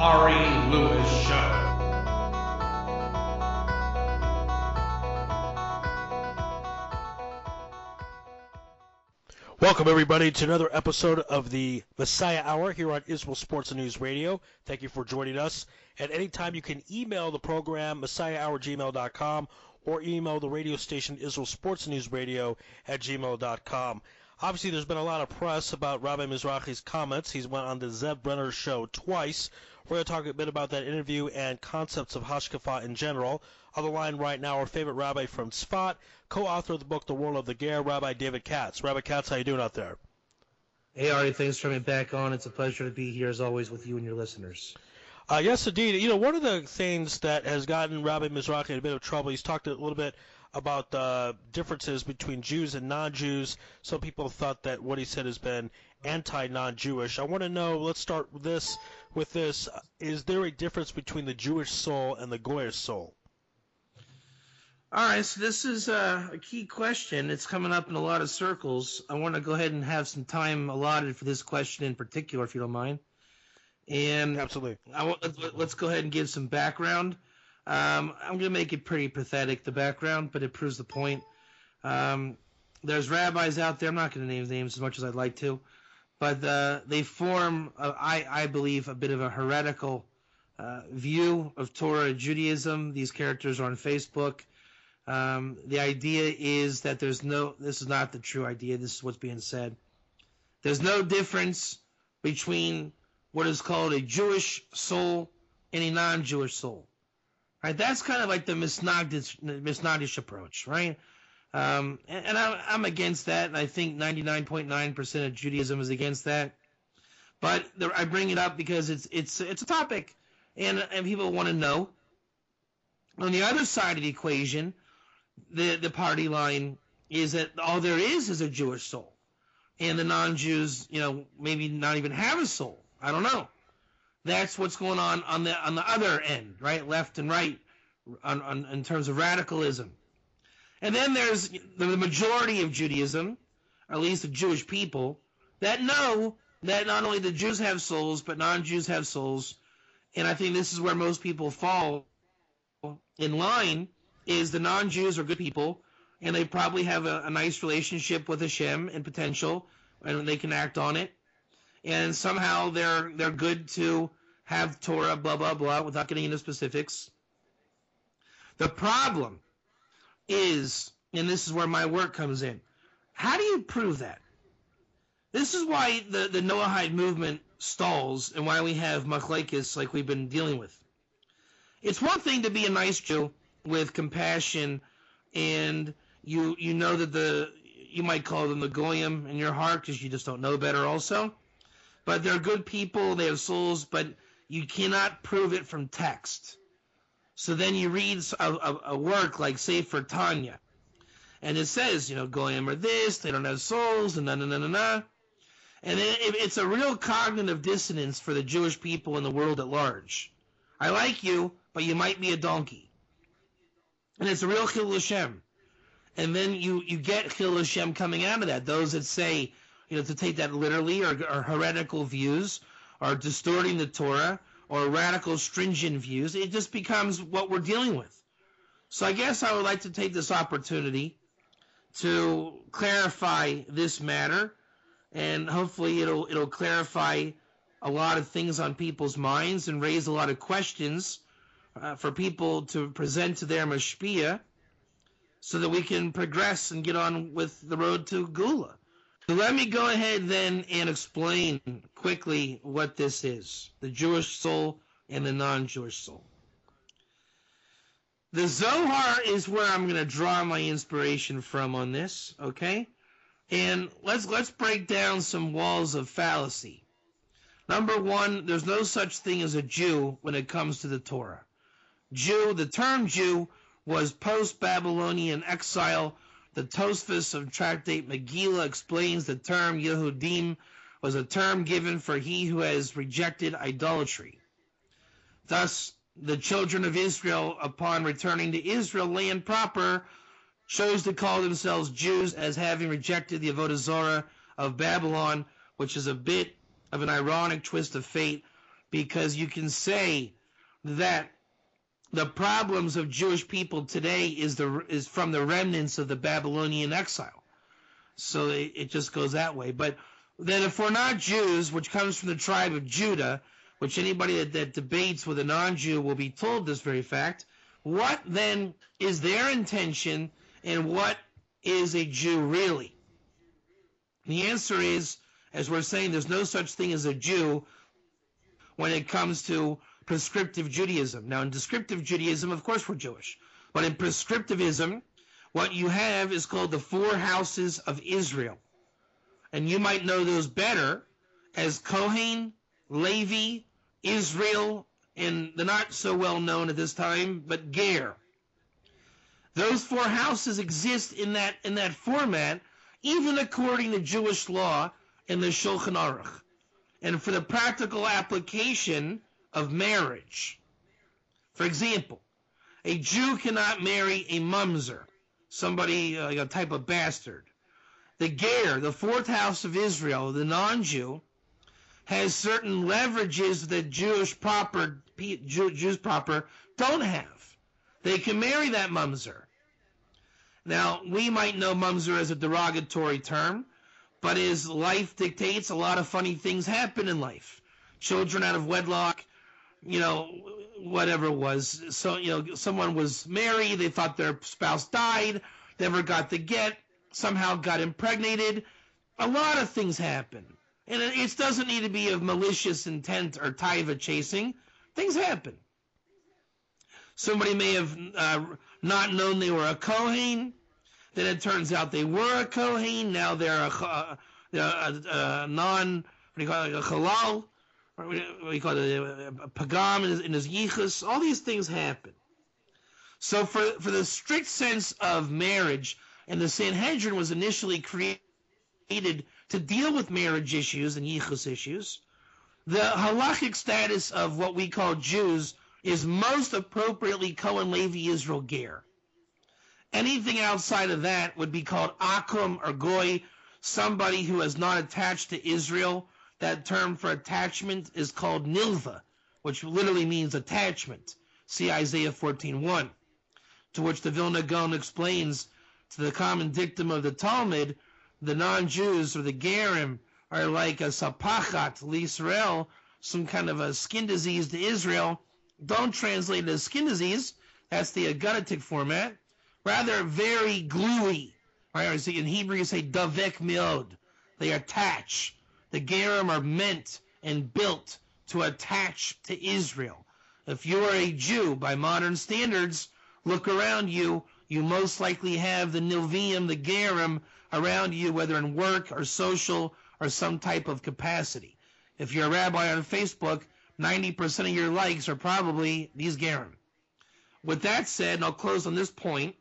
Ari Lewis Show. Welcome, everybody, to another episode of the Messiah Hour here on Israel Sports and News Radio. Thank you for joining us. At any time, you can email the program, messiahhour@gmail.com, or email the radio station, Israel Sports and News Radio @gmail.com. Obviously, there's been a lot of press about Rabbi Mizrachi's comments. He's went on the Zev Brenner show twice. We're going to talk a bit about that interview and concepts of Hashkafa in general. On the line right now, our favorite rabbi from Tzfat, co-author of the book The World of the Ger, Rabbi David Katz. Rabbi Katz, how you doing out there? Hey, Ari, thanks for having me back on. It's a pleasure to be here, as always, with you and your listeners. Yes, indeed. You know, one of the things that has gotten Rabbi Mizrachi in a bit of trouble, he's talked a little bit about the differences between Jews and non-Jews. Some people thought that what he said has been anti-non-Jewish. I want to know, let's start with this. Is there a difference between the Jewish soul and the Goyish soul? All right, so this is a key question. It's coming up in a lot of circles. I want to go ahead and have some time allotted for this question in particular, if you don't mind. And absolutely. Let's go ahead and give some background. I'm going to make it pretty pathetic, the background, but it proves the point. There's rabbis out there, I'm not going to name names as much as I'd like to, but they form, I believe, a bit of a heretical view of Torah Judaism. These characters are on Facebook. The idea is that this is not the true idea, this is what's being said. There's no difference between what is called a Jewish soul and a non-Jewish soul. Right? That's kind of like the Misnagdish approach, right? And I'm against that, and I think 99.9% of Judaism is against that. But I bring it up because it's a topic, and people want to know. On the other side of the equation, the party line is that all there is a Jewish soul, and the non-Jews, maybe not even have a soul. I don't know. That's what's going on the other end, right, left and right, in terms of radicalism. And then there's the majority of Judaism, or at least the Jewish people, that know that not only the Jews have souls, but non-Jews have souls. And I think this is where most people fall in line, is the non-Jews are good people, and they probably have a nice relationship with Hashem and potential, and they can act on it. And somehow they're good to have Torah, blah, blah, blah, without getting into specifics. The problem is, and this is where my work comes in, how do you prove that? This is why the Noahide movement stalls and why we have machlekes like we've been dealing with. It's one thing to be a nice Jew with compassion, and you know that you might call them the goyim in your heart because you just don't know better also. But they're good people, they have souls, but you cannot prove it from text. So then you read a work like Sefer Tanya, and it says, goyim are this, they don't have souls, and na-na-na-na-na. And then it's a real cognitive dissonance for the Jewish people in the world at large. I like you, but you might be a donkey. And it's a real Chil Hashem. And then you get Chil Hashem coming out of that. Those that say, to take that literally, or heretical views, or distorting the Torah, or radical stringent views, it just becomes what we're dealing with. So I guess I would like to take this opportunity to clarify this matter, and hopefully it'll clarify a lot of things on people's minds and raise a lot of questions for people to present to their mashpia, so that we can progress and get on with the road to Gula. So let me go ahead then and explain quickly what this is, the Jewish soul and the non-Jewish soul. The Zohar is where I'm going to draw my inspiration from on this, okay? And let's break down some walls of fallacy. Number one, there's no such thing as a Jew when it comes to the Torah. The term Jew was post-Babylonian exile. The Tosfos of Tractate Megillah explains the term Yehudim was a term given for he who has rejected idolatry. Thus, the children of Israel, upon returning to Israel land proper, chose to call themselves Jews as having rejected the Avodah Zarah of Babylon, which is a bit of an ironic twist of fate, because you can say that the problems of Jewish people today is from the remnants of the Babylonian exile. So it just goes that way. But then if we're not Jews, which comes from the tribe of Judah, which anybody that debates with a non-Jew will be told this very fact, what then is their intention and what is a Jew really? The answer is, as we're saying, there's no such thing as a Jew when it comes to prescriptive Judaism. Now, in descriptive Judaism, of course, we're Jewish. But in prescriptivism, what you have is called the four houses of Israel. And you might know those better as Kohen, Levi, Israel, and the not so well known at this time, but Ger. Those four houses exist in that format, even according to Jewish law in the Shulchan Aruch. And for the practical application of marriage. For example, a Jew cannot marry a mamzer, somebody, a type of bastard. The Ger, the fourth house of Israel, the non-Jew, has certain leverages that Jews proper don't have. They can marry that mamzer. Now, we might know mamzer as a derogatory term, but as life dictates, a lot of funny things happen in life. Children out of wedlock, whatever it was. So, someone was married, they thought their spouse died, never got the get, somehow got impregnated. A lot of things happen. And it doesn't need to be of malicious intent or taiva chasing. Things happen. Somebody may have not known they were a Kohen. Then it turns out they were a Kohen. Now they're a non, what do you call it, a halal. What do you call it, a pagam in his yichus. All these things happen. So for the strict sense of marriage, and the Sanhedrin was initially created to deal with marriage issues and yichus issues, the halachic status of what we call Jews is most appropriately Kohen, Levi, Israel, Ger. Anything outside of that would be called akum or goy, somebody who is not attached to Israel. That term for attachment is called nilva, which literally means attachment. See Isaiah 14:1, to which the Vilna Gaon explains to the common dictum of the Talmud, the non-Jews or the Gerim are like a sapachat l'Israel, some kind of a skin disease to Israel. Don't translate it as skin disease. That's the agonitic format. Rather, very gluey. Right? In Hebrew, you say davek miod. They attach. The Gerim are meant and built to attach to Israel. If you are a Jew, by modern standards, look around you, you most likely have the Nilviim, the Gerim, around you, whether in work or social or some type of capacity. If you're a rabbi on Facebook, 90% of your likes are probably these Gerim. With that said, and I'll close on this point,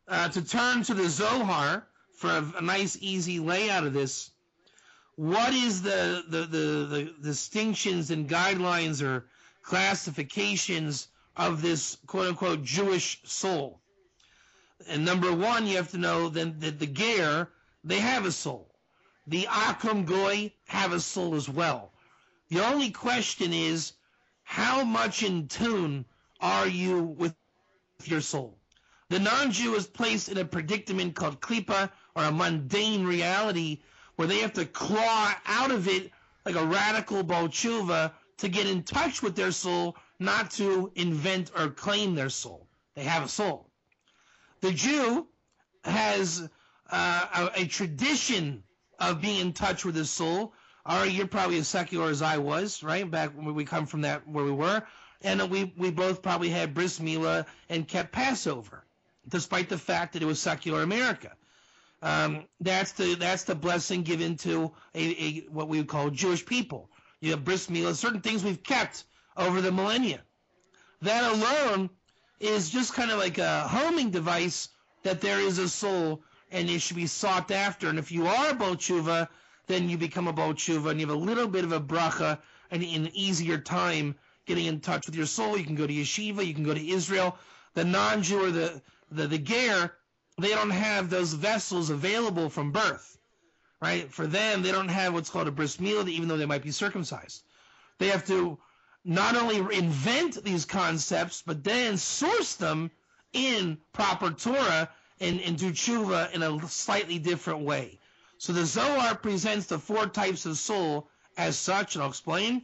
to turn to the Zohar for a nice, easy layout of this, what is the distinctions and guidelines or classifications of this quote-unquote Jewish soul? And number one, you have to know that the Ger, they have a soul. The Akum Goy have a soul as well. The only question is, how much in tune are you with your soul? The non-Jew is placed in a predicament called klipa, or a mundane reality, where they have to claw out of it like a radical Baal Tshuva to get in touch with their soul, not to invent or claim their soul. They have a soul. The Jew has a tradition of being in touch with his soul. You're probably as secular as I was, right? Back when we come from that where we were. And we both probably had bris milah and kept Passover, despite the fact that it was secular America. That's the blessing given to a what we would call Jewish people. You have bris milah, certain things we've kept over the millennia. That alone is just kind of like a homing device that there is a soul and it should be sought after. And if you are a Baal Tshuva, then you become a Baal Tshuva and you have a little bit of a bracha and an easier time getting in touch with your soul. You can go to yeshiva, you can go to Israel. The non-Jew or the Ger, they don't have those vessels available from birth, right? For them, they don't have what's called a bris milah, even though they might be circumcised. They have to not only invent these concepts, but then source them in proper Torah and do tshuva in a slightly different way. So the Zohar presents the 4 types of soul as such, and I'll explain.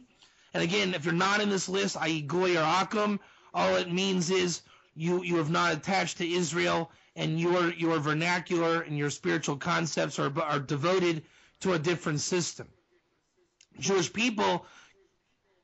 And again, if you're not in this list, i.e. Goy or Akum, all it means is you have not attached to Israel, and your vernacular and your spiritual concepts are devoted to a different system. Jewish people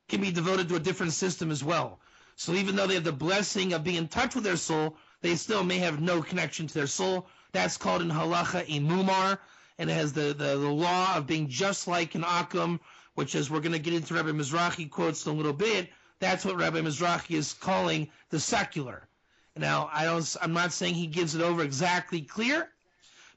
can be devoted to a different system as well. So even though they have the blessing of being in touch with their soul, they still may have no connection to their soul. That's called in halacha a mumar, and it has the law of being just like an akum, which is, we're going to get into Rabbi Mizrachi quotes in a little bit. That's what Rabbi Mizrachi is calling the secular. Now, I'm not saying he gives it over exactly clear,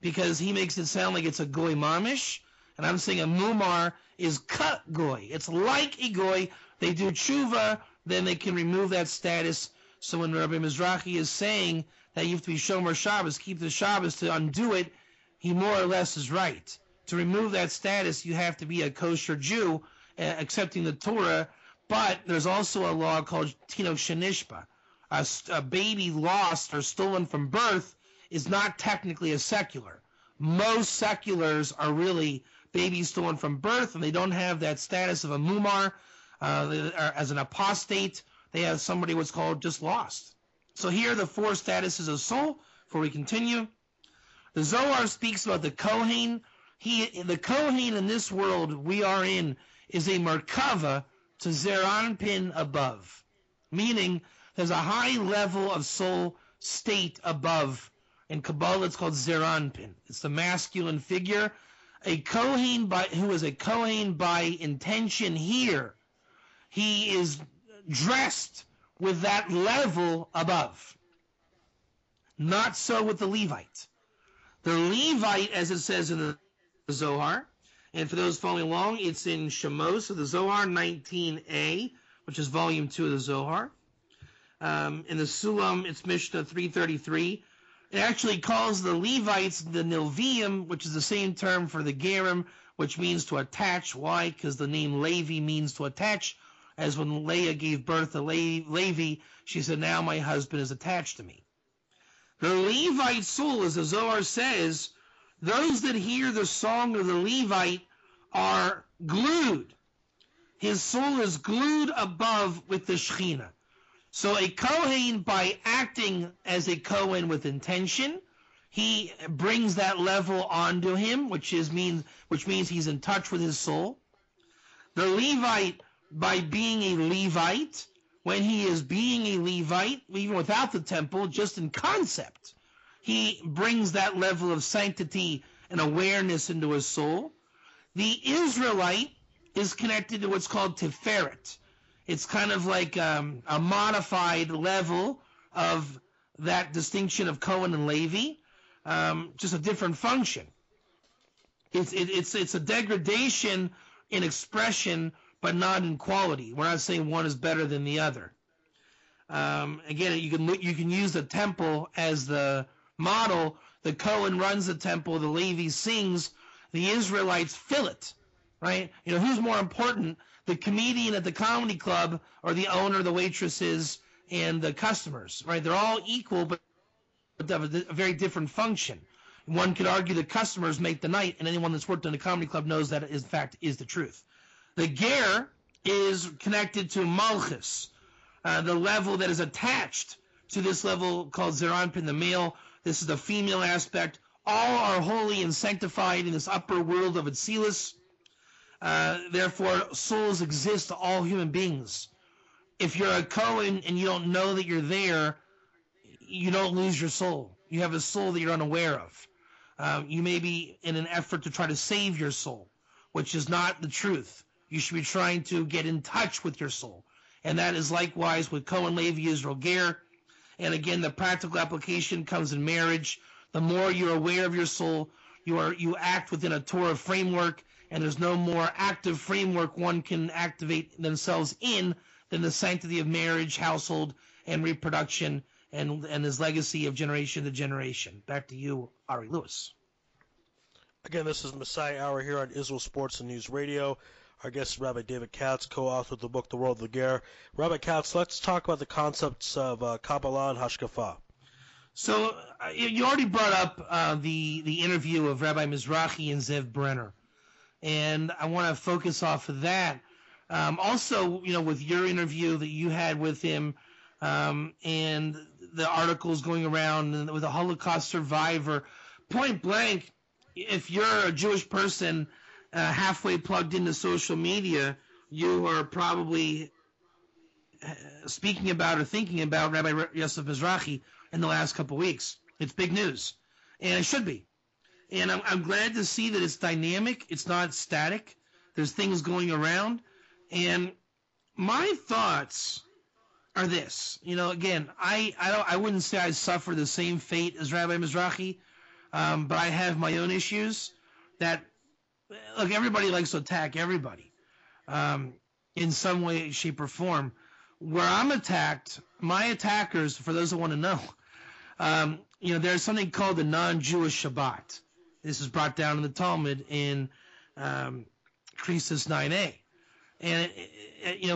because he makes it sound like it's a goy mamish, and I'm saying a mumar is cut goy. It's like a goy. They do tshuva, then they can remove that status. So when Rabbi Mizrachi is saying that you have to be shomer Shabbos, keep the Shabbos to undo it, he more or less is right. To remove that status, you have to be a kosher Jew, accepting the Torah, but there's also a law called Tinok Shenishba. A baby lost or stolen from birth is not technically a secular. Most seculars are really babies stolen from birth, and they don't have that status of a mumar. As an apostate, they have somebody what's called just lost. So here are the 4 statuses of soul. Before we continue, the Zohar speaks about the Kohen. The Kohen in this world we are in is a merkava to Zeranpin above, meaning there's a high level of soul state above. In Kabbalah, it's called Zeranpin. It's the masculine figure. A Kohen who is a Kohen by intention here, he is dressed with that level above. Not so with the Levite. The Levite, as it says in the Zohar, and for those following along, it's in Shemos of the Zohar 19a, which is volume 2 of the Zohar. In the Sulam, it's Mishnah 333. It actually calls the Levites the Nilviim, which is the same term for the Gerim, which means to attach. Why? Because the name Levi means to attach. As when Leah gave birth to Levi, she said, now my husband is attached to me. The Levite soul, as the Zohar says, those that hear the song of the Levite are glued. His soul is glued above with the Shekhinah. So a Kohen, by acting as a Kohen with intention, he brings that level onto him, which means he's in touch with his soul. The Levite, by being a Levite, when he is being a Levite, even without the temple, just in concept, he brings that level of sanctity and awareness into his soul. The Israelite is connected to what's called Tiferet. It's kind of like a modified level of that distinction of Cohen and Levi, just a different function. It's a degradation in expression, but not in quality. We're not saying one is better than the other. Again, you can use the temple as the model. The Cohen runs the temple, the Levi sings, the Israelites fill it, right? Who's more important, the comedian at the comedy club or the owner, the waitresses, and the customers, right? They're all equal, but they have a very different function. One could argue the customers make the night, and anyone that's worked in a comedy club knows that, in fact, is the truth. The ger is connected to malchus, the level that is attached to this level called zeranpin, the male. This is the female aspect. All are holy and sanctified in this upper world of Atzilus. Therefore, souls exist to all human beings. If you're a Kohen and you don't know that you're there, you don't lose your soul. You have a soul that you're unaware of. You may be in an effort to try to save your soul, which is not the truth. You should be trying to get in touch with your soul. And that is likewise with Kohen, Levi, Israel, Ger. And again, the practical application comes in marriage. The more you're aware of your soul, you act within a Torah framework, and there's no more active framework one can activate themselves in than the sanctity of marriage, household, and reproduction, and his legacy of generation to generation. Back to you, Ari Lewis. Again, this is Messiah Hour here on Israel Sports and News Radio. Our guest, Rabbi David Katz, co-author of the book The World of the Ger. Rabbi Katz, let's talk about the concepts of Kabbalah and Hashkafa. So you already brought up the interview of Rabbi Mizrachi and Zev Brenner, and I want to focus off of that. Also, with your interview that you had with him, and the articles going around with a Holocaust survivor, point blank, if you're a Jewish person halfway plugged into social media, you are probably speaking about or thinking about Rabbi Yosef Mizrachi in the last couple weeks. It's big news, and it should be. And I'm glad to see that it's dynamic. It's not static. There's things going around. And my thoughts are this. Again, I wouldn't say I suffer the same fate as Rabbi Mizrachi, but I have my own issues that, look, everybody likes to attack everybody in some way, shape, or form. Where I'm attacked, my attackers, for those that want to know, there's something called the non-Jewish Shabbat. This is brought down in the Talmud in Krisis 9a. And,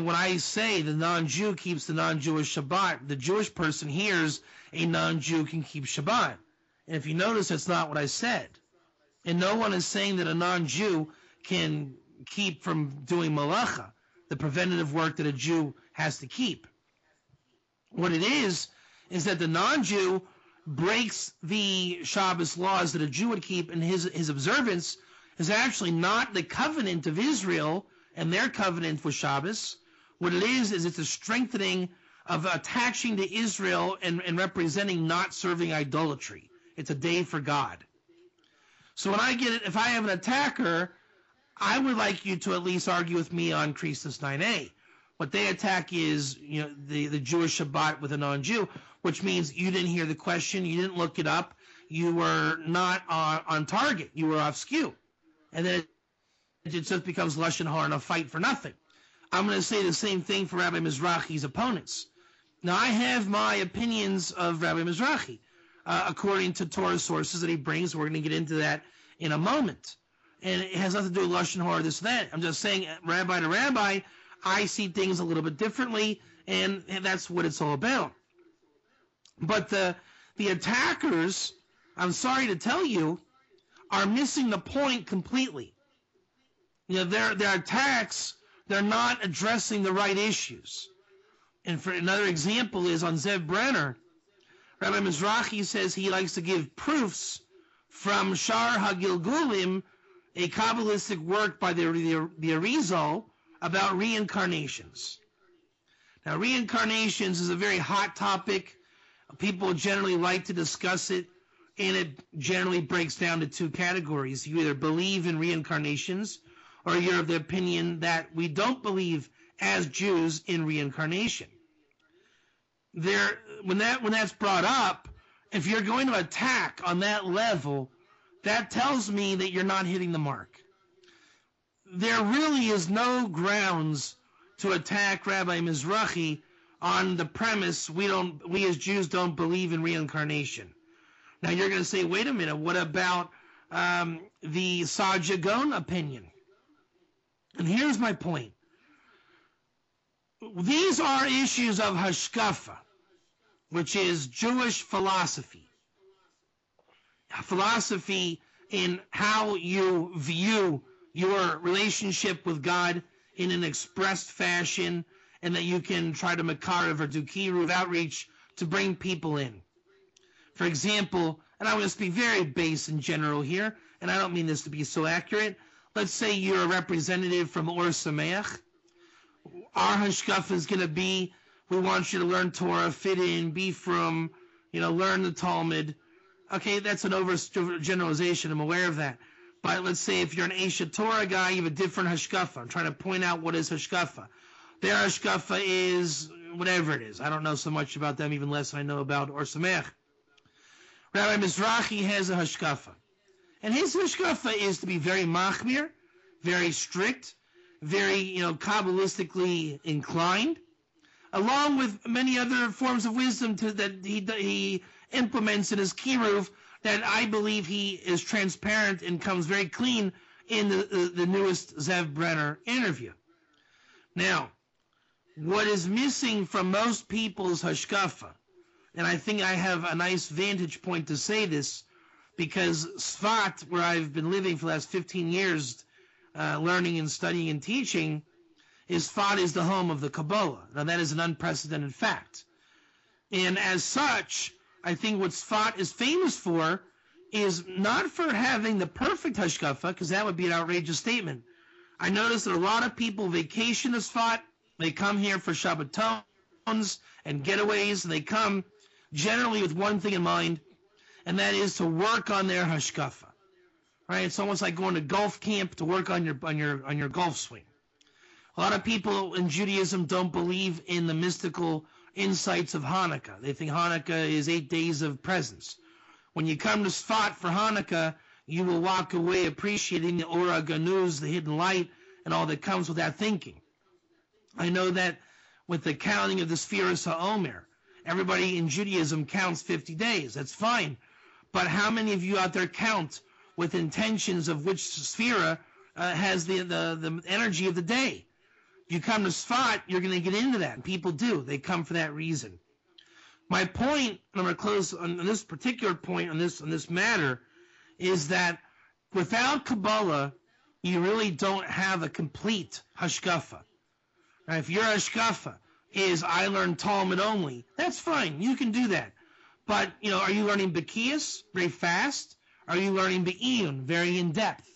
when I say the non-Jew keeps the non-Jewish Shabbat, the Jewish person hears a non-Jew can keep Shabbat. And if you notice, that's not what I said. And no one is saying that a non-Jew can keep from doing malacha, the preventative work that a Jew has to keep. What it is that the non-Jew breaks the Shabbos laws that a Jew would keep, and his observance is actually not the covenant of Israel and their covenant with Shabbos. What it is it's a strengthening of attaching to Israel and representing not serving idolatry. It's a day for God. So when I get it, if I have an attacker, I would like you to at least argue with me on Krisis 9a. What they attack is, the Jewish Shabbat with a non-Jew, which means you didn't hear the question, you didn't look it up, you were not on target, you were off skew. And then it just becomes Lashon Hara and a fight for nothing. I'm going to say the same thing for Rabbi Mizrachi's opponents. Now, I have my opinions of Rabbi Mizrachi, according to Torah sources that he brings. We're going to get into that in a moment. And it has nothing to do with Lashon Hara, this, that. I'm just saying, rabbi to rabbi, I see things a little bit differently, and that's what it's all about. But the attackers, I'm sorry to tell you, are missing the point completely. Their attacks, they're not addressing the right issues. And for another example is on Zev Brenner, Rabbi Mizrachi says he likes to give proofs from Shar HaGilgulim, a Kabbalistic work by the Arizal about reincarnations. Now, reincarnations is a very hot topic. People generally like to discuss it, and it generally breaks down to two categories. You either believe in reincarnations, or you're of the opinion that we don't believe as Jews in reincarnation. When that's brought up, if you're going to attack on that level, that tells me that you're not hitting the mark. There really is no grounds to attack Rabbi Mizrachi on the premise we as Jews don't believe in reincarnation. Now you're going to say, wait a minute, what about the Saja Gaon opinion? And here's my point. These are issues of hashkafa, which is Jewish philosophy. Philosophy in how you view your relationship with God in an expressed fashion, and that you can try to makarev or do kiruv outreach to bring people in. For example, and I'm going to speak very base and general here, and I don't mean this to be so accurate. Let's say you're a representative from Or Sameach. Our hashkafa is going to be, we want you to learn Torah, fit in, be from, learn the Talmud. Okay, that's an overgeneralization. I'm aware of that. But let's say if you're an Esha Torah guy, you have a different hashkafa. I'm trying to point out what is hashkafa. Their hashkafa is whatever it is. I don't know so much about them, even less I know about Or Sameach. Rabbi Mizrachi has a hashkafa. And his hashkafa is to be very machmir, very strict, very, Kabbalistically inclined, along with many other forms of wisdom that he implements in his kiruv, that I believe he is transparent and comes very clean in the newest Zev Brenner interview. Now, what is missing from most people's hashkafa, and I think I have a nice vantage point to say this, because Sfat, where I've been living for the last 15 years, learning and studying and teaching, Sfat is the home of the Kabbalah. Now that is an unprecedented fact. And as such, I think what Sfat is famous for is not for having the perfect hashkafa, because that would be an outrageous statement. I noticed that a lot of people vacation to Sfat. They come here for Shabbatons and getaways, and they come generally with one thing in mind, and that is to work on their hashkafa. Right? It's almost like going to golf camp to work on your golf swing. A lot of people in Judaism don't believe in the mystical insights of Hanukkah. They think Hanukkah is 8 days of presents. When you come to Sfat for Hanukkah, you will walk away appreciating the Ora Ganuz, the hidden light, and all that comes with that thinking. I know that with the counting of the Sfiras HaOmer, everybody in Judaism counts 50 days. That's fine. But how many of you out there count with intentions of which Sfira has the energy of the day? You come to Sfat, you're going to get into that. And people do. They come for that reason. My point, and I'm going to close on this particular point on this matter, is that without Kabbalah, you really don't have a complete hashkafa. Now, if your hashkafa is I learn Talmud only, that's fine. You can do that. But, are you learning Bekias very fast? Are you learning Be'iyun very in depth?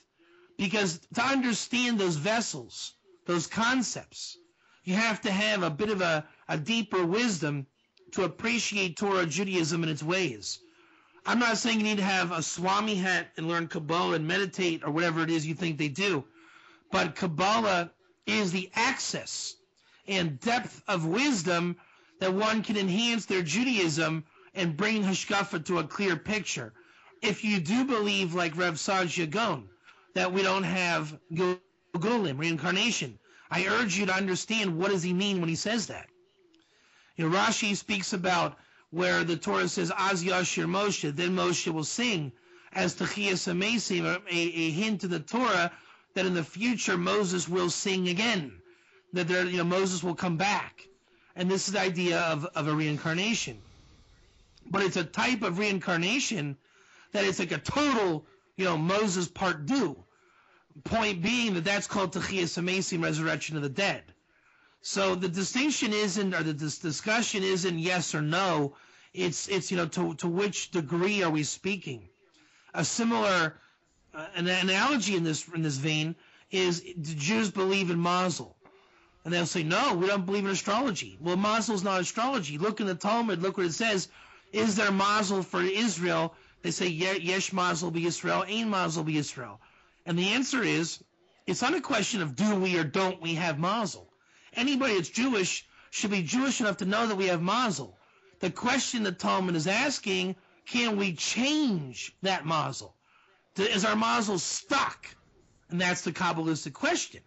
Because to understand those vessels, those concepts, you have to have a bit of a deeper wisdom to appreciate Torah Judaism and its ways. I'm not saying you need to have a Swami hat and learn Kabbalah and meditate or whatever it is you think they do. But Kabbalah is the access and depth of wisdom that one can enhance their Judaism and bring Hashkafa to a clear picture. If you do believe, like Rev Saj Yagon, that we don't have Gulim, reincarnation, I urge you to understand what does he mean when he says that. Rashi speaks about where the Torah says, Az Yashir Moshe, then Moshe will sing, as Techiyas Amesim, a hint to the Torah that in the future Moses will sing again, that Moses will come back. And this is the idea of a reincarnation. But it's a type of reincarnation that it's like a total, Moses part due. Point being that's called Techiyas Amesim, resurrection of the dead. So the distinction isn't, or the discussion isn't yes or no. It's to which degree are we speaking? A similar an analogy in this vein is, do Jews believe in Mazel? And they'll say, no, we don't believe in astrology. Well, Mazel's not astrology. Look in the Talmud, look what it says. Is there Mazel for Israel? They say, Yesh Mazel be Israel, Ein Mazel be Israel. And the answer is, it's not a question of do we or don't we have Mazel. Anybody that's Jewish should be Jewish enough to know that we have Mazel. The question the Talmud is asking, can we change that Mazel? Is our Mazel stuck? And that's the Kabbalistic question.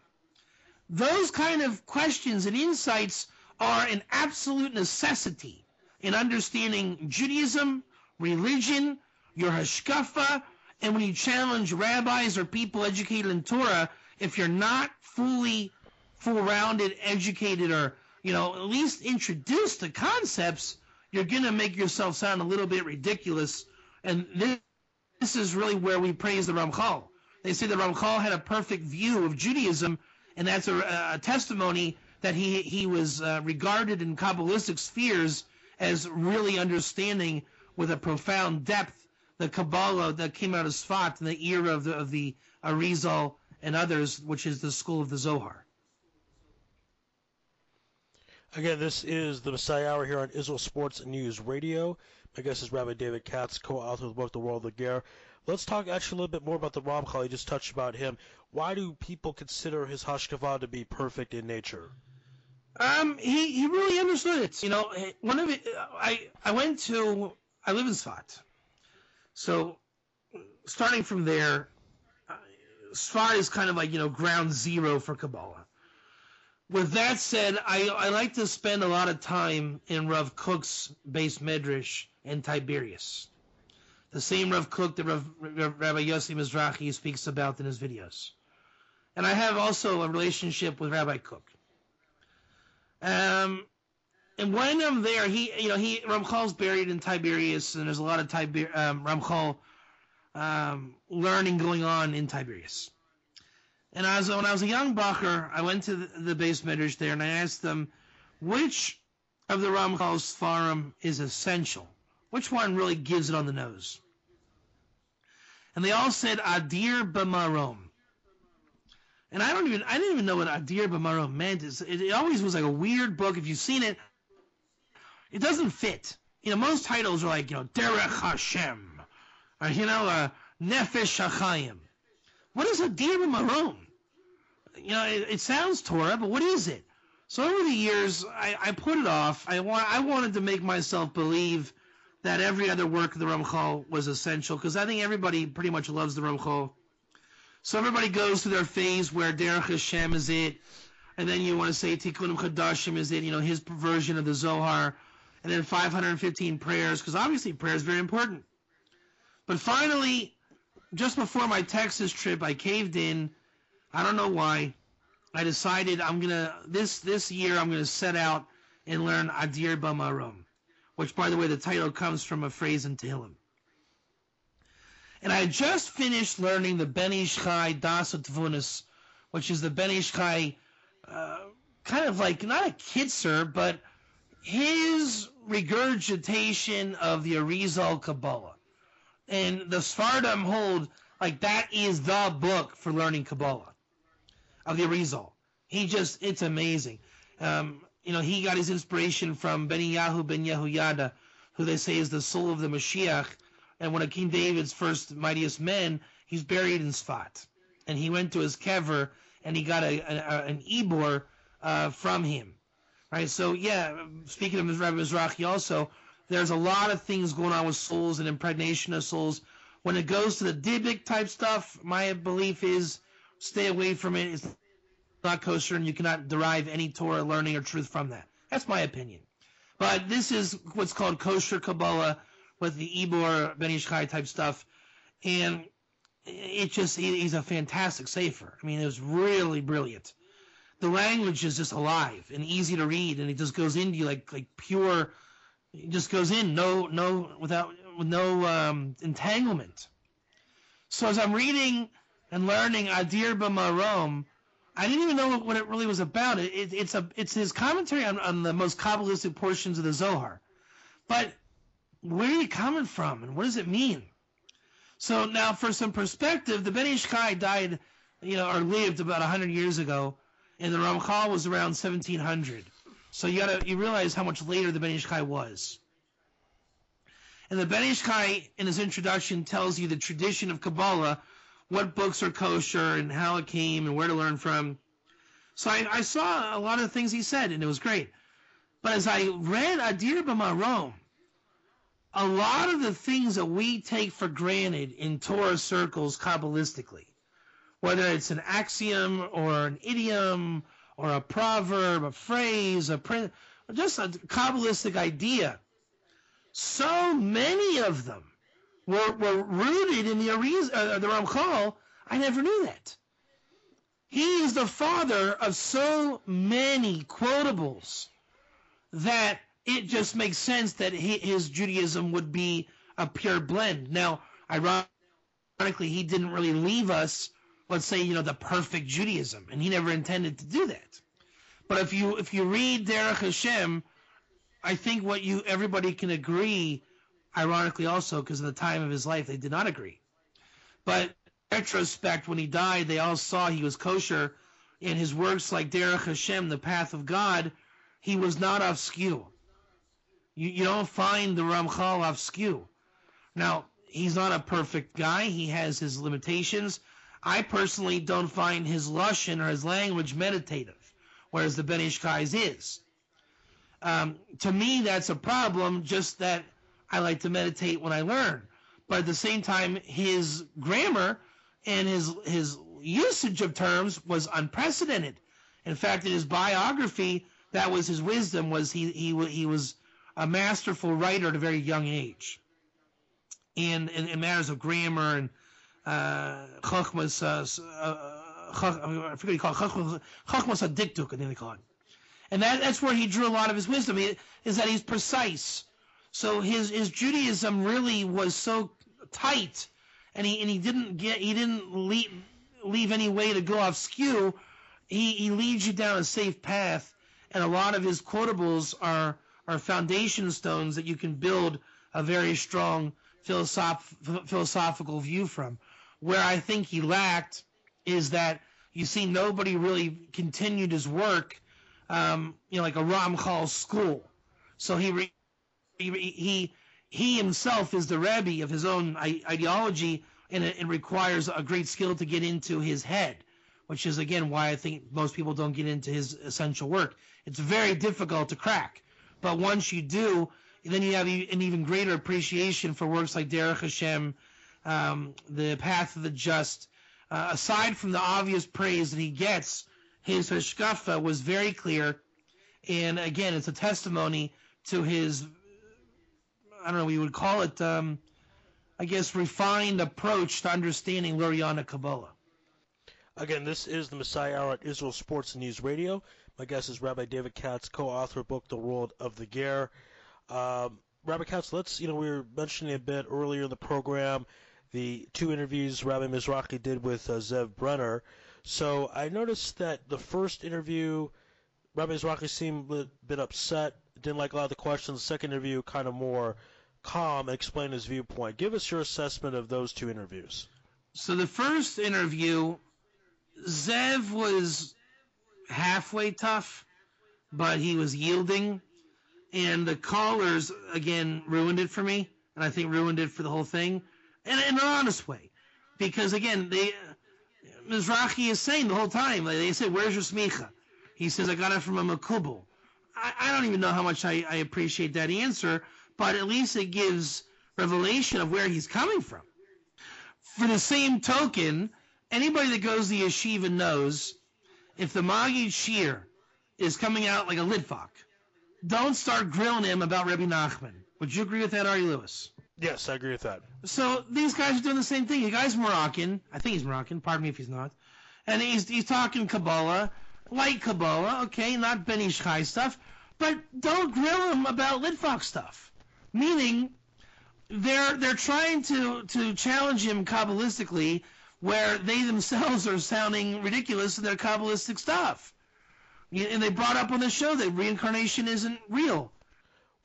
Those kind of questions and insights are an absolute necessity in understanding Judaism, religion, your hashkafa, and when you challenge rabbis or people educated in Torah, if you're not full-rounded, educated, or at least introduced to concepts, you're going to make yourself sound a little bit ridiculous. And this is really where we praise the Ramchal. They say the Ramchal had a perfect view of Judaism, and that's a testimony that he was regarded in Kabbalistic spheres as really understanding with a profound depth the Kabbalah that came out of Sfat in the era of the Arizal and others, which is the school of the Zohar. Again, this is the Messiah Hour here on Israel Sports News Radio. My guest is Rabbi David Katz, co-author of the book The World of Ger. Let's talk actually a little bit more about the Ramchal. You just touched about him. Why do people consider his hashkafa to be perfect in nature? He really understood it. One of it. I live in Sfat, so starting from there, Sfat is kind of like ground zero for Kabbalah. With that said, I like to spend a lot of time in Rav Kook's base medrash in Tiberias. The same Rav Kook that Rabbi Rabbi Mizrachi speaks about in his videos. And I have also a relationship with Rabbi Cook. And when I'm there, Ramchal's buried in Tiberias, and there's a lot of Ramchal learning going on in Tiberias. And when I was a young bacher, I went to the Beis Midrash there, and I asked them, which of the Ramchal's Sfarim is essential? Which one really gives it on the nose? And they all said Adir B'Marom. And I didn't even know what Adir B'Marom meant. It always was like a weird book. If you've seen it, it doesn't fit. Most titles are like, Derech Hashem, or, Nefesh HaChaim. What is Adir B'Marom? It sounds Torah, but what is it? So over the years, I put it off. I wanted to make myself believe that every other work of the Ramchal was essential, because I think everybody pretty much loves the Ramchal. So everybody goes through their phase where Derech Hashem is it, and then you want to say Tikkunim Chadashim is it, his version of the Zohar, and then 515 prayers, because obviously prayer is very important. But finally, just before my Texas trip, I caved in. I don't know why. I decided this year I'm gonna set out and learn Adir B'Marom, which, by the way, the title comes from a phrase in Tehillim. And I had just finished learning the Ben Ish Chai Das Utvunis, which is the Ben Ish Chai, kind of like, not a kitzer, but his regurgitation of the Arizal Kabbalah. And the Sfardim hold, like, that is the book for learning Kabbalah, of the Arizal. It's amazing. He got his inspiration from Beniyahu ben Yehoyada, who they say is the soul of the Mashiach. And one of King David's first mightiest men, he's buried in Sfat. And he went to his kever, and he got an Ibor from him. Right? So, yeah, speaking of Rabbi Mizrachi also, there's a lot of things going on with souls and impregnation of souls. When it goes to the Dibbic type stuff, my belief is stay away from it. It's not kosher, and you cannot derive any Torah learning or truth from that. That's my opinion. But this is what's called kosher Kabbalah, with the Ibor, Ben Ish Chai type stuff. And he's a fantastic sefer. I mean, it was really brilliant. The language is just alive and easy to read, and it just goes into you like pure, it just goes in, with no entanglement. So as I'm reading and learning Adir B'Marom, I didn't even know what it really was about. It's his commentary on the most Kabbalistic portions of the Zohar. But where are you coming from, and what does it mean? So now, for some perspective, the Ben Ish Chai died, or lived about 100 years ago, and the Ramchal was around 1700. So you realize how much later the Ben Ish Chai was. And the Ben Ish Chai, in his introduction, tells you the tradition of Kabbalah, what books are kosher, and how it came, and where to learn from. So I saw a lot of the things he said, and it was great. But as I read Adir B'Marom, a lot of the things that we take for granted in Torah circles Kabbalistically, whether it's an axiom or an idiom or a proverb, a phrase, just a Kabbalistic idea, so many of them were rooted in the Ramchal. I never knew that. He is the father of so many quotables that it just makes sense that his Judaism would be a pure blend. Now, ironically, he didn't really leave us, let's say, the perfect Judaism, and he never intended to do that. But if you read Derech Hashem, I think everybody can agree, ironically also, because of the time of his life, they did not agree. But in retrospect, when he died, they all saw he was kosher, and his works like Derech Hashem, the path of God, he was not off skew. You don't find the Ramchal off skew. Now, he's not a perfect guy. He has his limitations. I personally don't find his lashon or his language meditative, whereas the Ben Ish Chai's is. To me, that's a problem, just that I like to meditate when I learn. But at the same time, his grammar and his usage of terms was unprecedented. In fact, in his biography, that was his wisdom, was he was a masterful writer at a very young age. And in matters of grammar and chokhmas, I forget what he called it, Chachmas HaDikduk, I think they call it. And that's where he drew a lot of his wisdom, is that he's precise. So his Judaism really was so tight, and he didn't leave any way to go off skew. He leads you down a safe path, and a lot of his quotables are foundation stones that you can build a very strong philosophical view from. Where I think he lacked is that you see nobody really continued his work, like a Ramchal school. So he himself is the Rebbe of his own ideology, and it requires a great skill to get into his head, which is, again, why I think most people don't get into his essential work. It's very difficult to crack. But once you do, then you have an even greater appreciation for works like Derech Hashem, the Path of the Just. Aside from the obvious praise that he gets, his hashkafa was very clear. And again, it's a testimony to his, I don't know, we would call it, refined approach to understanding Luriana Kabbalah. Again, this is the Messiah Hour at Israel Sports and News Radio. My guest is Rabbi David Katz, co-author of the book The World of the Ger. Rabbi Katz, we were mentioning a bit earlier in the program the two interviews Rabbi Mizrachi did with Zev Brenner. So I noticed that the first interview, Rabbi Mizrachi seemed a bit upset, didn't like a lot of the questions. The second interview, kind of more calm, and explained his viewpoint. Give us your assessment of those two interviews. So the first interview, Zev was halfway tough, but he was yielding. And the callers, again, ruined it for me, and I think ruined it for the whole thing, in an honest way. Because, again, Mizrachi is saying the whole time, they say, where's your smicha? He says, I got it from a makubal. I don't even know how much I appreciate that answer, but at least it gives revelation of where he's coming from. For the same token, anybody that goes to the yeshiva knows if the Maggid Shir is coming out like a litvak, don't start grilling him about Rabbi Nachman. Would you agree with that, Ari Lewis? Yes, I agree with that. So these guys are doing the same thing. The guy's Moroccan. I think he's Moroccan. Pardon me if he's not. And he's talking Kabbalah, light Kabbalah, okay, not Ben Ish Chai stuff. But don't grill him about litvak stuff. Meaning, they're trying to challenge him Kabbalistically, where they themselves are sounding ridiculous in their Kabbalistic stuff. And they brought up on the show that reincarnation isn't real.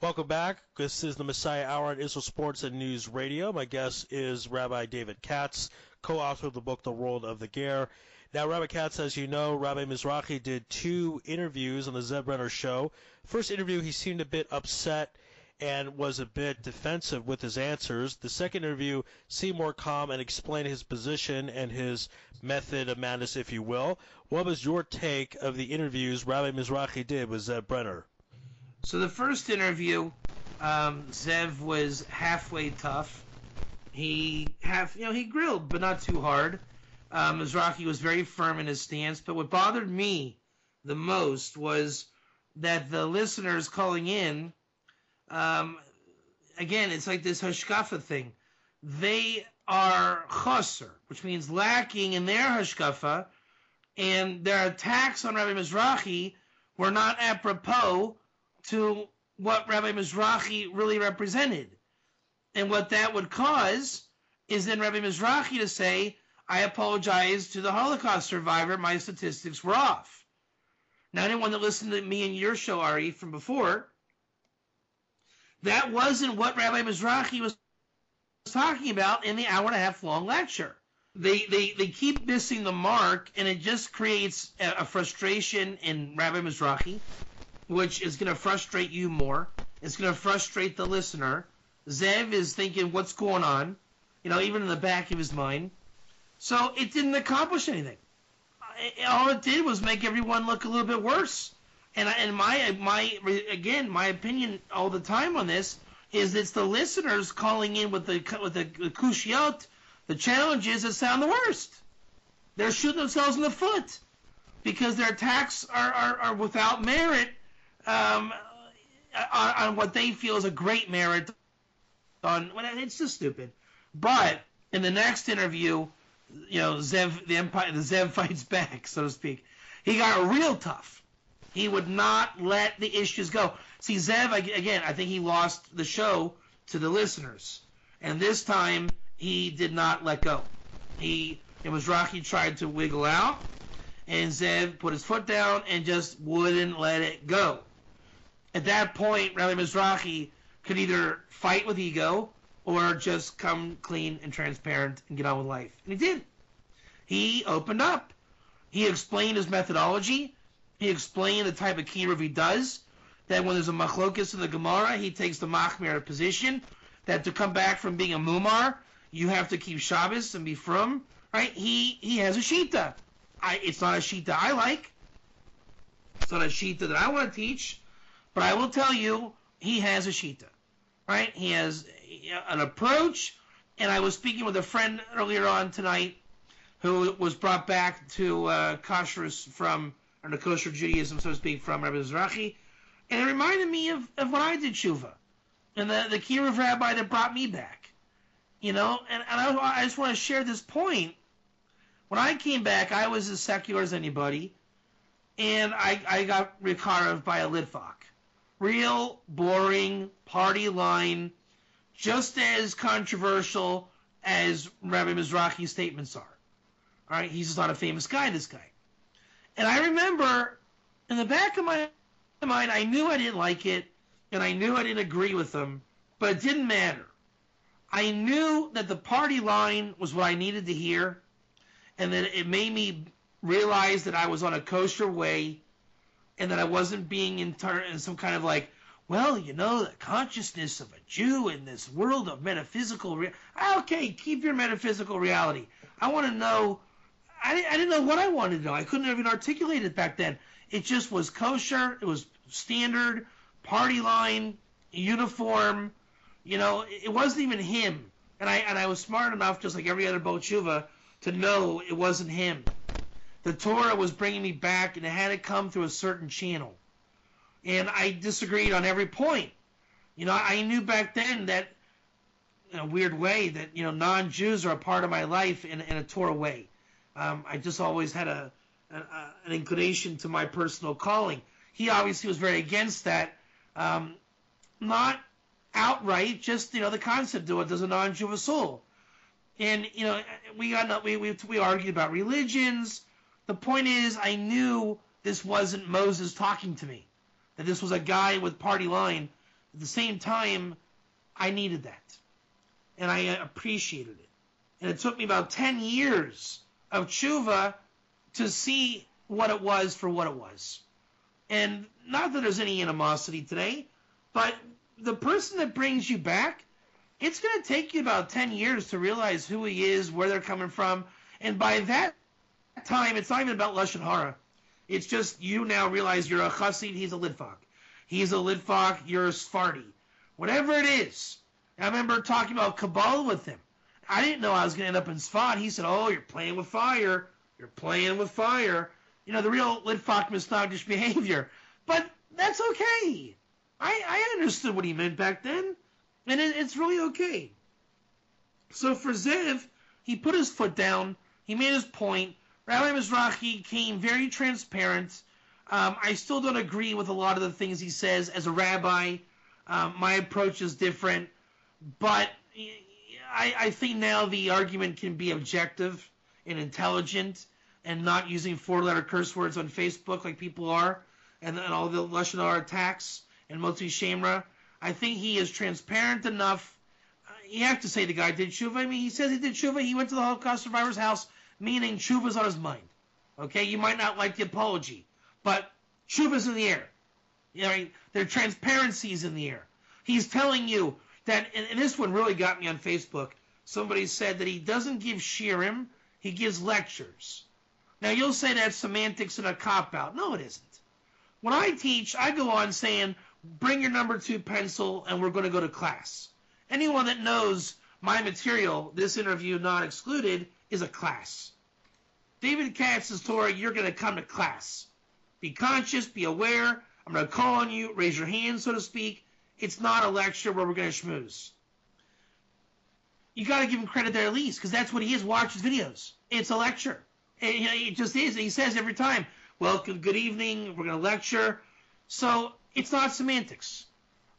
Welcome back. This is the Messiah Hour on Israel Sports and News Radio. My guest is Rabbi David Katz, co-author of the book The World of the Ger. Now, Rabbi Katz, as you know, Rabbi Mizrachi did two interviews on the Zev Brenner show. First interview, he seemed a bit upset and was a bit defensive with his answers. The second interview seemed more calm and explained his position and his method of madness, if you will. What was your take of the interviews Rabbi Mizrachi did with Zev Brenner? So the first interview, Zev was halfway tough. He grilled, but not too hard. Mizrachi was very firm in his stance. But what bothered me the most was that the listeners calling in, again, it's like this hashkafa thing. They are chaser, which means lacking in their hashkafa, and their attacks on Rabbi Mizrachi were not apropos to what Rabbi Mizrachi really represented. And what that would cause is then Rabbi Mizrachi to say, I apologize to the Holocaust survivor, my statistics were off. Now, anyone that listened to me and your show, Ari, from before, that wasn't what Rabbi Mizrachi was talking about in the hour-and-a-half long lecture. They keep missing the mark, and it just creates a frustration in Rabbi Mizrachi, which is going to frustrate you more. It's going to frustrate the listener. Zev is thinking, what's going on? Even in the back of his mind. So it didn't accomplish anything. All it did was make everyone look a little bit worse. And my opinion all the time on this is it's the listeners calling in with the kushiyot, the challenges that sound the worst. They're shooting themselves in the foot because their attacks are without merit on what they feel is a great merit. It's just stupid. But in the next interview, Zev, the Zev fights back, so to speak. He got real tough. He would not let the issues go. See, Zev, again, I think he lost the show to the listeners. And this time, he did not let go. Mizrachi tried to wiggle out, and Zev put his foot down and just wouldn't let it go. At that point, Rabbi Mizrachi could either fight with ego or just come clean and transparent and get on with life. And he did. He opened up. He explained his methodology. He explained the type of kiruv he does, that when there's a machlokas in the Gemara, he takes the machmir position, that to come back from being a mumar, you have to keep Shabbos and be frum, right? He has a shita. It's not a shita I like. It's not a shita that I want to teach, but I will tell you, he has a shita, right? He has an approach, and I was speaking with a friend earlier on tonight who was brought back to kashrus from, or the kosher Judaism, so to speak, from Rabbi Mizrachi, and it reminded me of when I did tshuva, and the kiruv rabbi that brought me back, and I just want to share this point. When I came back, I was as secular as anybody, and I got rikarev by a litvak. Real, boring, party line, just as controversial as Rabbi Mizrachi's statements are. All right, he's just not a famous guy, this guy. And I remember, in the back of my mind, I knew I didn't like it, and I knew I didn't agree with him, but it didn't matter. I knew that the party line was what I needed to hear, and that it made me realize that I was on a kosher way, and that I wasn't being in some kind of like, the consciousness of a Jew in this world of metaphysical okay, keep your metaphysical reality. I want to know. I didn't know what I wanted to know. I couldn't even articulate it back then. It just was kosher. It was standard, party line, uniform. It wasn't even him. And I was smart enough, just like every other Bo Tshuva, to know it wasn't him. The Torah was bringing me back, and it had to come through a certain channel. And I disagreed on every point. I knew back then that, in a weird way, that, non-Jews are a part of my life in a Torah way. I just always had an inclination to my personal calling. He obviously was very against that. Not outright, just, the concept of what does a non-Jew have a soul. And, we argued about religions. The point is, I knew this wasn't Moses talking to me, that this was a guy with party line. At the same time, I needed that, and I appreciated it. And it took me about 10 years of tshuva to see what it was for what it was. And not that there's any animosity today, but the person that brings you back, it's going to take you about 10 years to realize who he is, where they're coming from, and by that time, it's not even about Lashon Hara. It's just you now realize you're a Chassid, he's a Litvak. He's a Litvak, you're a Sephardi. Whatever it is. I remember talking about Kabbalah with him. I didn't know I was going to end up in Sfat. He said, you're playing with fire. You're playing with fire. The real Litvak misnagdish behavior. But that's okay. I understood what he meant back then. And it's really okay. So for Zev, he put his foot down. He made his point. Rabbi Mizrachi came very transparent. I still don't agree with a lot of the things he says as a rabbi. My approach is different. But I think now the argument can be objective and intelligent and not using 4-letter curse words on Facebook like people are, and all the Lashon Hara attacks and Motzi Shemra. I think he is transparent enough. You have to say the guy did tshuva. He says he did tshuva. He went to the Holocaust survivor's house, meaning tshuva's on his mind. Okay, you might not like the apology, but tshuva's in the air. Their transparency's in the air. He's telling you that, and this one really got me on Facebook. Somebody said that he doesn't give shirim, he gives lectures. Now you'll say that's semantics and a cop-out. No, it isn't. When I teach, I go on saying, bring your number 2 pencil and we're going to go to class. Anyone that knows my material, this interview not excluded, is a class. David Katz's Torah, you're going to come to class. Be conscious, be aware. I'm going to call on you, raise your hand, so to speak. It's not a lecture where we're going to schmooze. you got to give him credit there at least, because that's what he is. Watch his videos. It's a lecture. It just is. He says every time, welcome, good evening, we're going to lecture. So it's not semantics.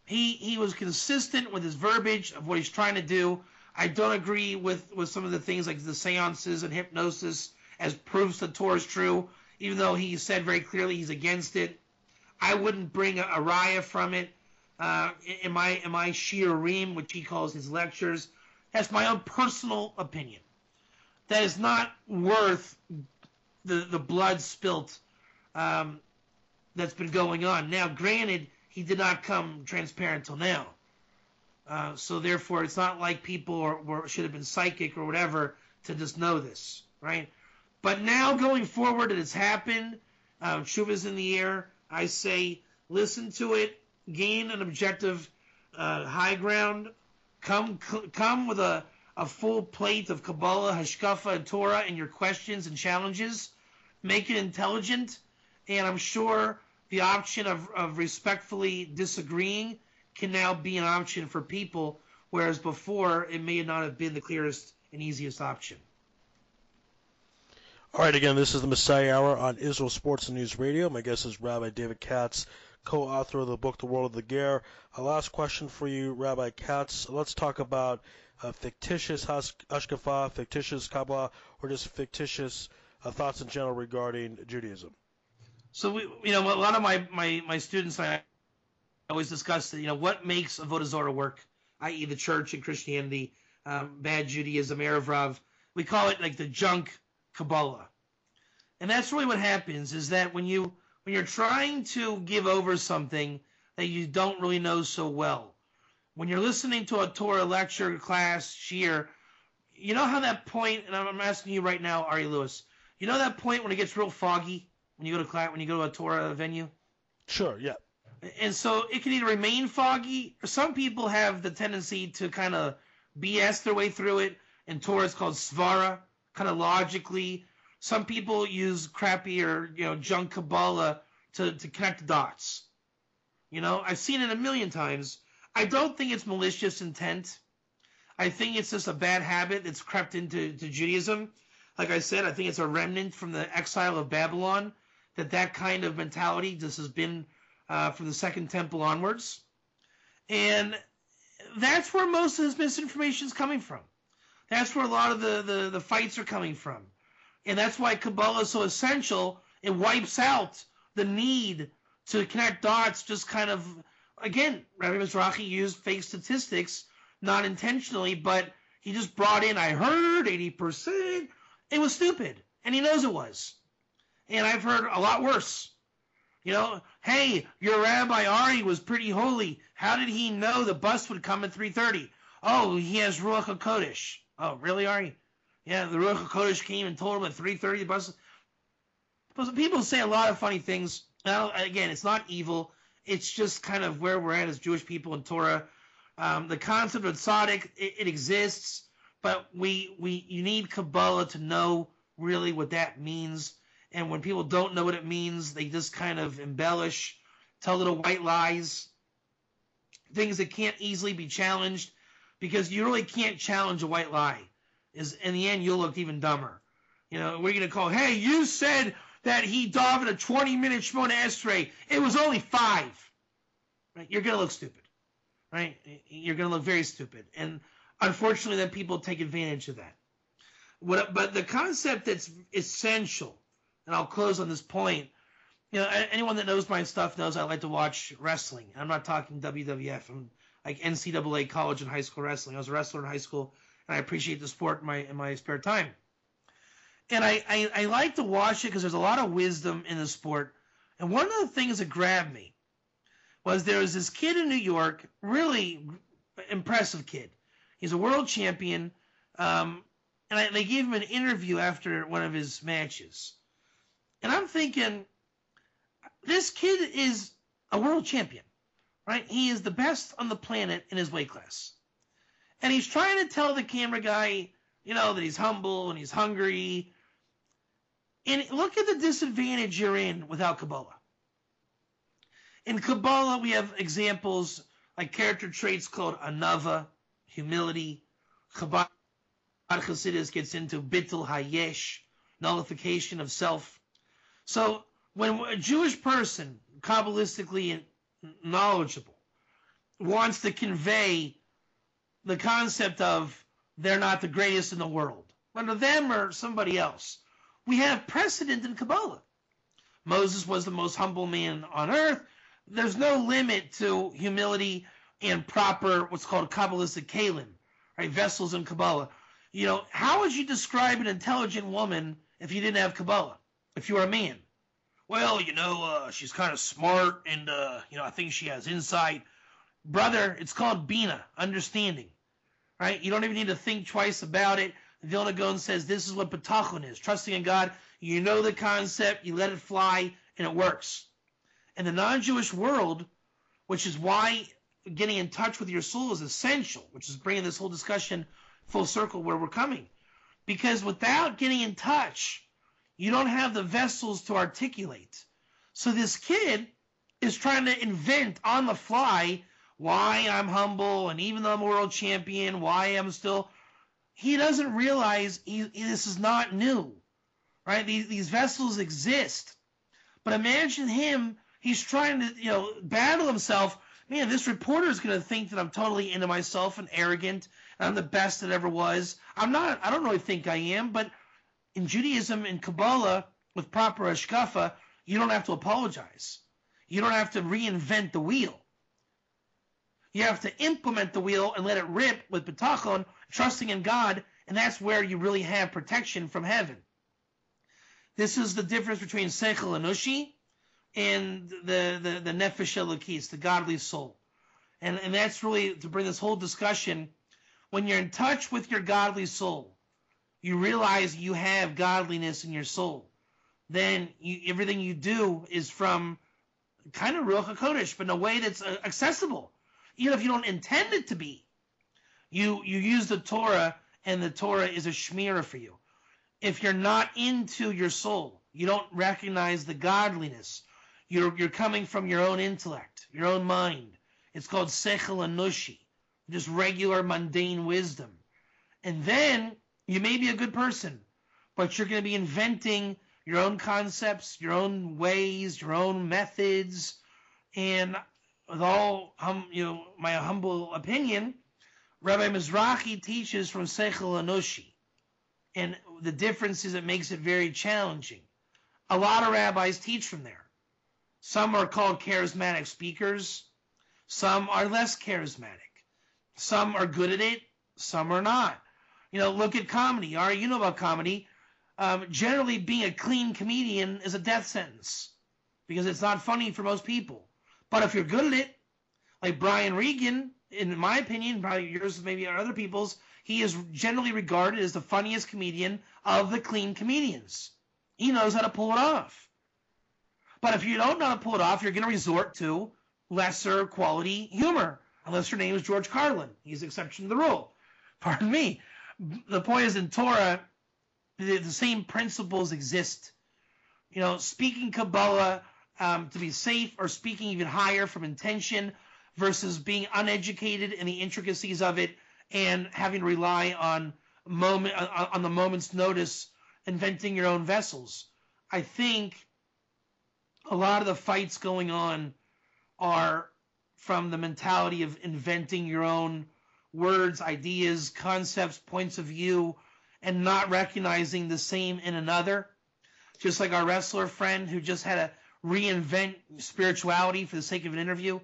He was consistent with his verbiage of what he's trying to do. I don't agree with some of the things like the seances and hypnosis as proofs that Torah is true, even though he said very clearly he's against it. I wouldn't bring a raya from it in my shiurim, which he calls his lectures. That's my own personal opinion. That is not worth the blood spilt that's been going on. Now, granted, he did not come transparent till now. So therefore, it's not like people should have been psychic or whatever to just know this, right? But now going forward, it has happened. Tshuva's in the air. I say, listen to it, gain an objective high ground, come with a full plate of Kabbalah, Hashkafa, and Torah in your questions and challenges. Make it intelligent, and I'm sure the option of respectfully disagreeing can now be an option for people, whereas before it may not have been the clearest and easiest option. All right, again, this is the Messiah Hour on Israel Sports and News Radio. My guest is Rabbi David Katz, co-author of the book The World of the Ger. A last question for you, Rabbi Katz. Let's talk about fictitious Hashkafa, fictitious Kabbalah, or just fictitious thoughts in general regarding Judaism. So, a lot of my students, I always discuss, what makes Avodah Zarah work, i.e. the church and Christianity, bad Judaism, Erev Rav. We call it like the junk Kabbalah. And that's really what happens, is that when you're trying to give over something that you don't really know so well, when you're listening to a Torah lecture, class, shiur, you know how that point, and I'm asking you right now, Ari Lewis, you know that point when it gets real foggy when you go to class, when you go to a Torah venue? Sure, yeah. And so it can either remain foggy, or some people have the tendency to kind of BS their way through it. In Torah, it's called svara, kind of logically. Some people use crappy or junk Kabbalah to connect the dots. I've seen it a million times. I don't think it's malicious intent. I think it's just a bad habit that's crept into Judaism. Like I said, I think it's a remnant from the exile of Babylon, that kind of mentality just has been from the Second Temple onwards. And that's where most of this misinformation is coming from. That's where a lot of the fights are coming from. And that's why Kabbalah is so essential. It wipes out the need to connect dots, just kind of, again, Rabbi Mizrachi used fake statistics, not intentionally, but he just brought in, I heard 80%. It was stupid, and he knows it was. And I've heard a lot worse. Hey, your Rabbi Ari was pretty holy. How did he know the bus would come at 3:30? Oh, he has Ruach HaKodesh. Oh, really, Ari? Yeah, the Ruach HaKodesh came and told him at 3:30 the bus. But people say a lot of funny things. Now, again, it's not evil. It's just kind of where we're at as Jewish people in Torah. The concept of tzaddik, it exists, but you need Kabbalah to know really what that means. And when people don't know what it means, they just kind of embellish, tell little white lies, things that can't easily be challenged, because you really can't challenge a white lie. In the end, you'll look even dumber. We're going to call, hey, you said that he dove in a 20-minute Shemona Esrei. It was only 5. Right? You're going to look stupid. Right? You're going to look very stupid. And unfortunately, then people take advantage of that. But the concept that's essential, and I'll close on this point. Anyone that knows my stuff knows I like to watch wrestling. I'm not talking WWF. I'm like NCAA college and high school wrestling. I was a wrestler in high school, and I appreciate the sport in my spare time. And I like to watch it because there's a lot of wisdom in the sport. And one of the things that grabbed me was there was this kid in New York, really impressive kid. He's a world champion, and they gave him an interview after one of his matches. And I'm thinking, this kid is a world champion, right? He is the best on the planet in his weight class. And he's trying to tell the camera guy, that he's humble and he's hungry. And look at the disadvantage you're in without Kabbalah. In Kabbalah, we have examples like character traits called anava, humility, Chabad Chassidus gets into Bittul Hayesh, nullification of self. So when a Jewish person, Kabbalistically knowledgeable, wants to convey the concept of they're not the greatest in the world, whether them or somebody else, we have precedent in Kabbalah. Moses was the most humble man on earth. There's no limit to humility and proper what's called Kabbalistic kalim, right? Vessels in Kabbalah. How would you describe an intelligent woman if you didn't have Kabbalah? If you were a man? Well, she's kind of smart and, I think she has insight. Brother, it's called Bina, understanding, right? You don't even need to think twice about it. The Vilna Gaon says this is what B'tachon is, trusting in God. You know the concept, you let it fly, and it works. In the non-Jewish world, which is why getting in touch with your soul is essential, which is bringing this whole discussion full circle where we're coming. Because without getting in touch, you don't have the vessels to articulate. So this kid is trying to invent on the fly why I'm humble, and even though I'm a world champion, why I'm still... He doesn't realize this is not new, right? These vessels exist. But imagine him, he's trying to, battle himself. Man, this reporter is going to think that I'm totally into myself and arrogant, and I'm the best that ever was. I'm not. I don't really think I am, but in Judaism and Kabbalah, with proper hashkafa, you don't have to apologize. You don't have to reinvent the wheel. You have to implement the wheel and let it rip with bitachon, trusting in God, and that's where you really have protection from heaven. This is the difference between seichel anushi and the nefesh elokis, the godly soul. And that's really to bring this whole discussion. When you're in touch with your godly soul, you realize you have godliness in your soul. Then everything you do is from kind of Ruach HaKodesh, but in a way that's accessible. Even if you don't intend it to be. You use the Torah, and the Torah is a shmirah for you. If you're not into your soul, you don't recognize the godliness. You're coming from your own intellect, your own mind. It's called seichel anushi, just regular mundane wisdom. And then you may be a good person, but you're going to be inventing your own concepts, your own ways, your own methods. And with all my humble opinion, Rabbi Mizrachi teaches from seichel anushi. And the difference is it makes it very challenging. A lot of rabbis teach from there. Some are called charismatic speakers. Some are less charismatic. Some are good at it. Some are not. Look at comedy. All right, you know about comedy. Generally, being a clean comedian is a death sentence because it's not funny for most people. But if you're good at it, like Brian Regan, in my opinion, probably yours, maybe other people's, he is generally regarded as the funniest comedian of the clean comedians. He knows how to pull it off. But if you don't know how to pull it off, you're going to resort to lesser quality humor, unless your name is George Carlin. He's the exception to the rule. Pardon me. The point is, in Torah, the same principles exist. Speaking Kabbalah to be safe, or speaking even higher from intention, versus being uneducated in the intricacies of it and having to rely on the moment's notice, inventing your own vessels. I think a lot of the fights going on are from the mentality of inventing your own words, ideas, concepts, points of view, and not recognizing the same in another. Just like our wrestler friend who just had to reinvent spirituality for the sake of an interview.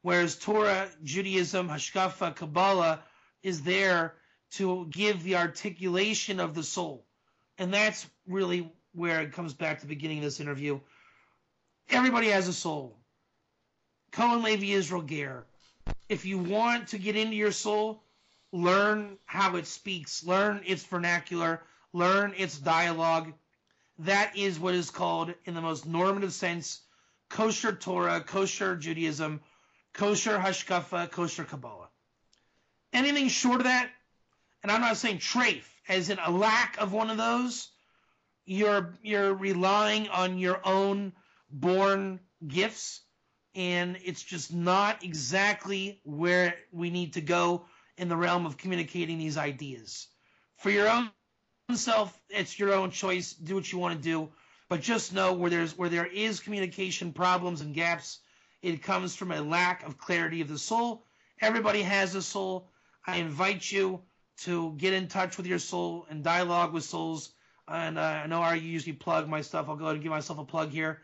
Whereas Torah, Judaism, Hashkafa, Kabbalah is there to give the articulation of the soul. And that's really where it comes back to the beginning of this interview. Everybody has a soul. Cohen Levi Israel Ger. If you want to get into your soul, learn how it speaks. Learn its vernacular. Learn its dialogue. That is what is called, in the most normative sense, kosher Torah, kosher Judaism, kosher Hashkafa, kosher Kabbalah. Anything short of that, and I'm not saying treif, as in a lack of one of those, you're relying on your own born gifts, and it's just not exactly where we need to go in the realm of communicating these ideas. For your own self, it's your own choice. Do what you want to do, but just know where there is communication problems and gaps, it comes from a lack of clarity of the soul. Everybody has a soul. I invite you to get in touch with your soul and dialogue with souls. And I know I usually plug my stuff. I'll go ahead and give myself a plug here.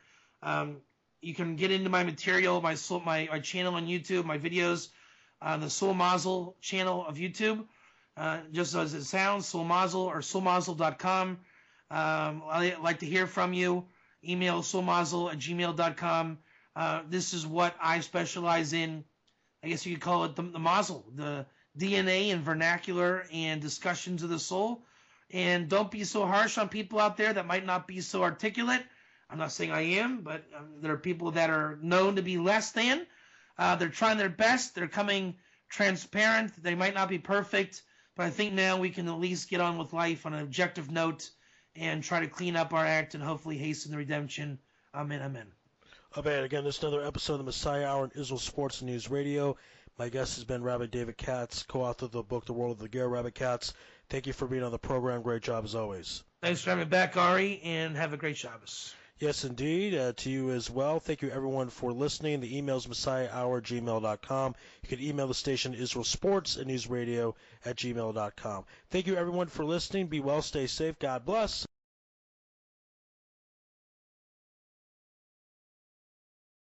You can get into my material, my channel on YouTube, my videos on the Soul Mazel channel of YouTube. Just as it sounds, Soul Mazel or soulmazel.com. I'd like to hear from you. Email soulmazel@gmail.com. This is what I specialize in. I guess you could call it the mazel, the DNA and vernacular and discussions of the soul. And don't be so harsh on people out there that might not be so articulate. I'm not saying I am, but there are people that are known to be less than. They're trying their best. They're coming transparent. They might not be perfect, but I think now we can at least get on with life on an objective note and try to clean up our act and hopefully hasten the redemption. Amen, amen. Amen. Again, this is another episode of the Messiah Hour on Israel Sports News Radio. My guest has been Rabbi David Katz, co-author of the book The World of the Ger. Rabbi Katz, thank you for being on the program. Great job as always. Thanks for having me back, Ari, and have a great Shabbos. Yes, indeed. To you as well. Thank you, everyone, for listening. The email is messiahhour@gmail.com. You can email the station Israel Sports and News Radio at gmail.com. Thank you, everyone, for listening. Be well, stay safe. God bless.